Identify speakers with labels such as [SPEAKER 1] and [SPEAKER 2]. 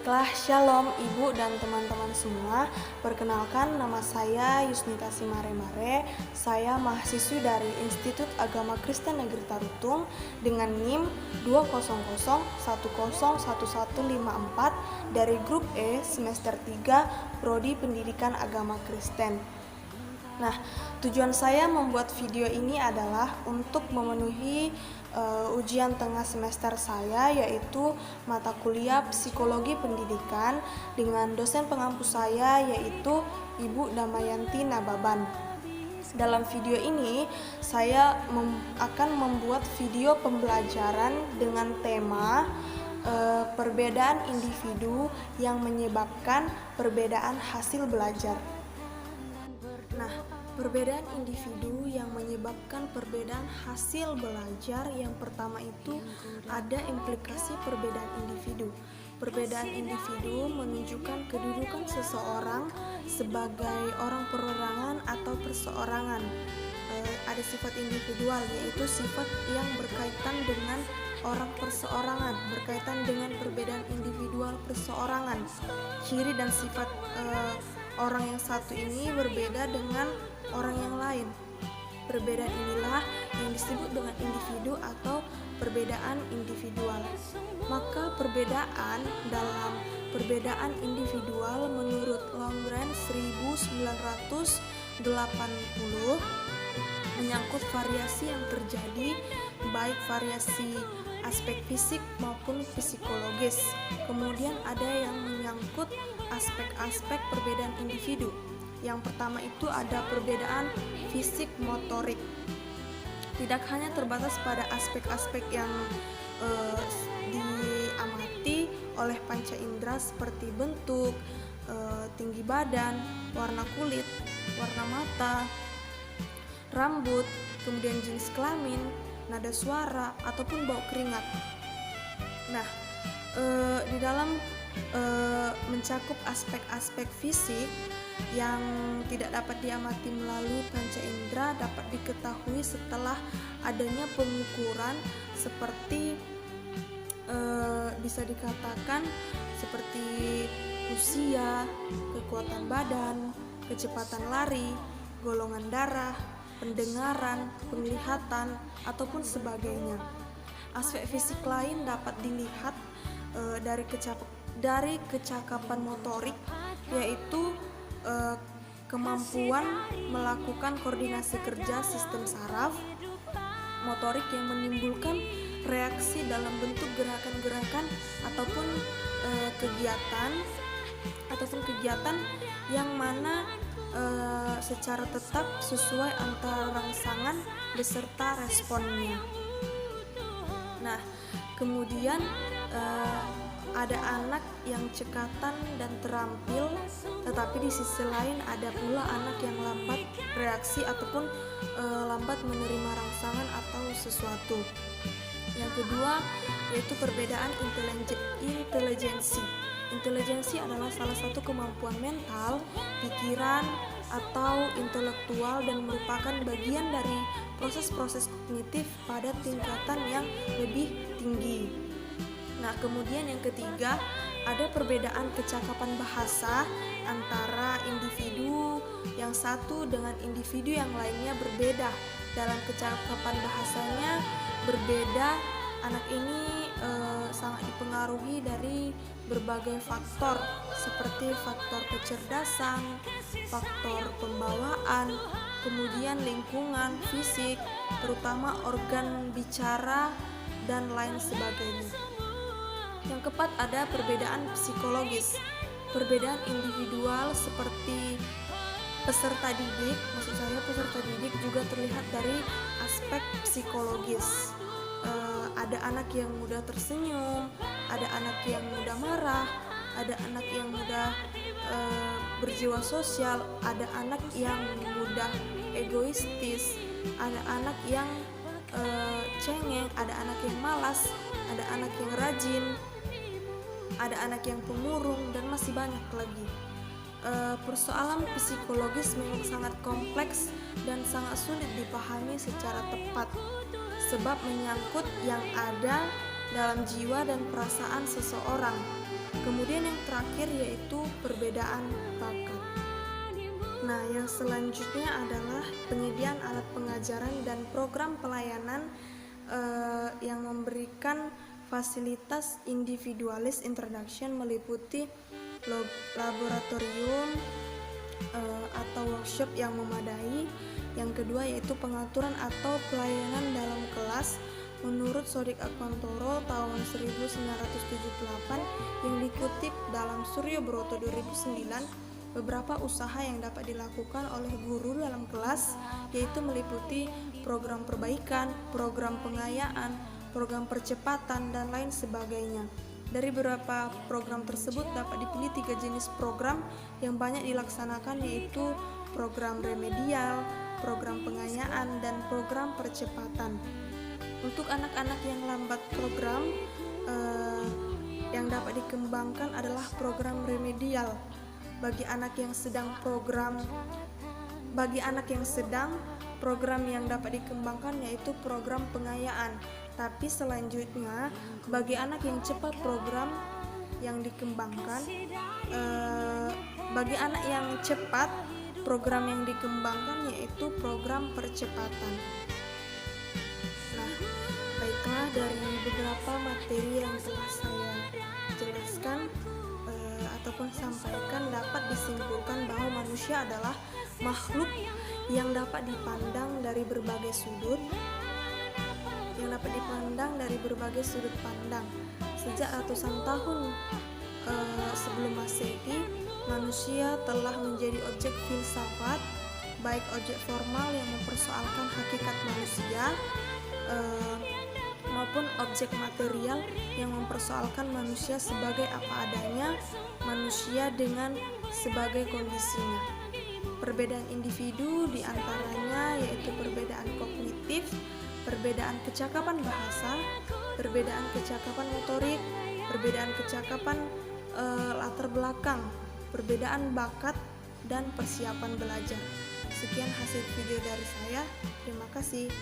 [SPEAKER 1] Baiklah, Shalom Ibu dan teman-teman semua. Perkenalkan, nama saya Yusnita Simaremare. Saya mahasiswi dari Institut Agama Kristen Negeri Tarutung dengan NIM 200101154 dari grup E semester 3 Prodi Pendidikan Agama Kristen. Nah, tujuan saya membuat video ini adalah untuk memenuhi ujian tengah semester saya, yaitu mata kuliah Psikologi Pendidikan dengan dosen pengampu saya, yaitu Ibu Damayanti Nababan. Dalam video ini, saya akan membuat video pembelajaran dengan tema perbedaan individu yang menyebabkan perbedaan hasil belajar. Nah, perbedaan individu yang menyebabkan perbedaan hasil belajar, yang pertama itu ada implikasi perbedaan individu. Perbedaan individu menunjukkan kedudukan seseorang sebagai orang perorangan atau perseorangan. Ada sifat individual, yaitu sifat yang berkaitan dengan orang perseorangan, berkaitan dengan perbedaan individual perseorangan. Ciri dan sifat orang yang satu ini berbeda dengan orang yang lain. Perbedaan inilah yang disebut dengan individu atau perbedaan individual. Maka perbedaan dalam perbedaan individual menurut Longren 1980 menyangkut variasi yang terjadi, baik variasi aspek fisik maupun psikologis. Kemudian ada yang menyangkut aspek-aspek perbedaan individu. Yang pertama itu ada perbedaan fisik motorik. Tidak hanya terbatas pada aspek-aspek yang diamati oleh panca indera seperti bentuk, tinggi badan, warna kulit, warna mata, rambut, kemudian jenis kelamin, nada suara, ataupun bau keringat. Nah, di dalam mencakup aspek-aspek fisik yang tidak dapat diamati melalui panca indera dapat diketahui setelah adanya pengukuran seperti bisa dikatakan seperti usia, kekuatan badan, kecepatan lari, golongan darah, pendengaran, penglihatan, ataupun sebagainya. Aspek fisik lain dapat dilihat dari kecakapan motorik, yaitu kemampuan melakukan koordinasi kerja sistem saraf motorik yang menimbulkan reaksi dalam bentuk gerakan-gerakan ataupun kegiatan yang mana secara tetap sesuai antara rangsangan beserta responnya. Nah, kemudian ada anak yang cekatan dan terampil, tetapi di sisi lain ada pula anak yang lambat reaksi ataupun lambat menerima rangsangan atau sesuatu. Yang kedua yaitu perbedaan intelijensi. Intelijensi adalah salah satu kemampuan mental, pikiran, atau intelektual dan merupakan bagian dari proses-proses kognitif pada tingkatan yang lebih tinggi. Nah, kemudian yang ketiga ada perbedaan kecakapan bahasa antara individu yang satu dengan individu yang lainnya berbeda. Dalam kecakapan bahasanya berbeda, anak ini sangat dipengaruhi dari berbagai faktor seperti faktor kecerdasan, faktor pembawaan, kemudian lingkungan, fisik, terutama organ bicara dan lain sebagainya. Yang keempat ada perbedaan psikologis. Perbedaan individual seperti peserta didik, maksud saya peserta didik juga terlihat dari aspek psikologis. Ada anak yang mudah tersenyum, ada anak yang mudah marah, ada anak yang mudah berjiwa sosial, ada anak yang mudah egoistis, ada anak yang cengeng, ada anak yang malas, ada anak yang rajin, ada anak yang pemurung, dan masih banyak lagi. Persoalan psikologis memang sangat kompleks dan sangat sulit dipahami secara tepat, sebab menyangkut yang ada dalam jiwa dan perasaan seseorang. Kemudian yang terakhir yaitu perbedaan bakat. Nah, yang selanjutnya adalah penyediaan alat pengajaran dan program pelayanan yang memberikan fasilitas individualis introduction meliputi laboratorium atau workshop yang memadai. Yang kedua yaitu pengaturan atau pelayanan dalam kelas menurut Sodik Akwantoro tahun 1978 yang dikutip dalam Suryo Broto 2009. Beberapa usaha yang dapat dilakukan oleh guru dalam kelas yaitu meliputi program perbaikan, program pengayaan, program percepatan, dan lain sebagainya. Dari beberapa program tersebut dapat dipilih 3 jenis program yang banyak dilaksanakan yaitu program remedial, program pengayaan, dan program percepatan. Untuk anak-anak yang lambat program yang dapat dikembangkan adalah program remedial. Bagi anak yang sedang program yang dapat dikembangkan yaitu program pengayaan. Tapi selanjutnya bagi anak yang cepat program yang dikembangkan yaitu program percepatan. Nah, baiklah, dari beberapa materi yang telah saya jelaskan ataupun sampaikan dapat disimpulkan bahwa manusia adalah makhluk yang dapat dipandang dari berbagai sudut pandang. Sejak ratusan tahun sebelum Masehi, manusia telah menjadi objek filsafat, baik objek formal yang mempersoalkan hakikat manusia maupun objek material yang mempersoalkan manusia sebagai apa adanya, manusia dengan sebagai kondisinya. Perbedaan individu diantaranya yaitu perbedaan kognitif, perbedaan kecakapan bahasa, perbedaan kecakapan motorik, perbedaan kecakapan latar belakang, perbedaan bakat, dan persiapan belajar. Sekian hasil video dari saya. Terima kasih.